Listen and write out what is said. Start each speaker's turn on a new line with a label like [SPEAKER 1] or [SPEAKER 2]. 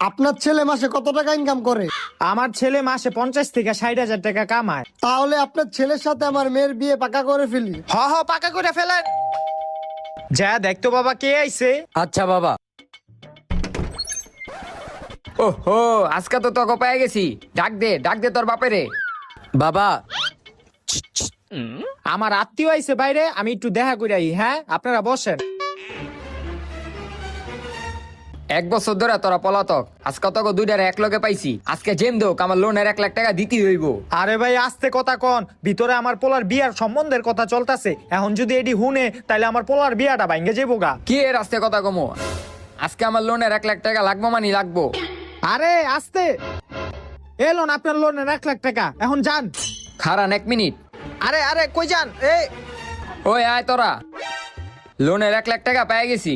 [SPEAKER 1] আপনার ছেলে মাসে কত টাকা ইনকাম করে?
[SPEAKER 2] আমার ছেলে মাসে 50 থেকে 60,000 টাকা কামায়।
[SPEAKER 1] তাহলে আপনার ছেলের সাথে আমার মেয়ের বিয়ে পাকা করে ফেলি।
[SPEAKER 2] হ হ, পাকা করে ফেলেন। যা দেখতো বাবা কে আইছে।
[SPEAKER 3] আচ্ছা বাবা।
[SPEAKER 4] ওহো, আজকে তো তোকে পেয়ে গেছি। ডাক দে তোর বাপেরে।
[SPEAKER 3] বাবা,
[SPEAKER 2] আমার আত্মীয় আইছে বাইরে, আমি একটু দেখা করে আই। হ্যাঁ, আপনারা বসেন।
[SPEAKER 4] 1 বছর ধরে তোরা পলাতক, আজকে তোকে দুইটারে এক লগে পাইছি। আজকে জেম দোক আমার লোনের 1 লাখ টাকা দিতে হইব।
[SPEAKER 2] আরে ভাই আস্তে কথা কন, ভিতরে আমার পোলার বিয়ার সম্বন্ধের কথা চলতেছে। এখন যদি এডি হুনে তাইলে আমার পোলার বিয়াটা ভাঙ্গে যাবো গা।
[SPEAKER 4] কি এর আস্তে কথা কমো? আজকে আমার লোনের 1 লাখ টাকা লাগবো মানে লাগবো।
[SPEAKER 2] আরে আস্তে, এলোন আপনার লোনের 1 লাখ টাকা, এখন যান।
[SPEAKER 4] খারান 1 মিনিট।
[SPEAKER 2] আরে আরে কই যান?
[SPEAKER 4] ওই আয় তোরা, লোনের 1 লাখ টাকা পেয়ে গেছি।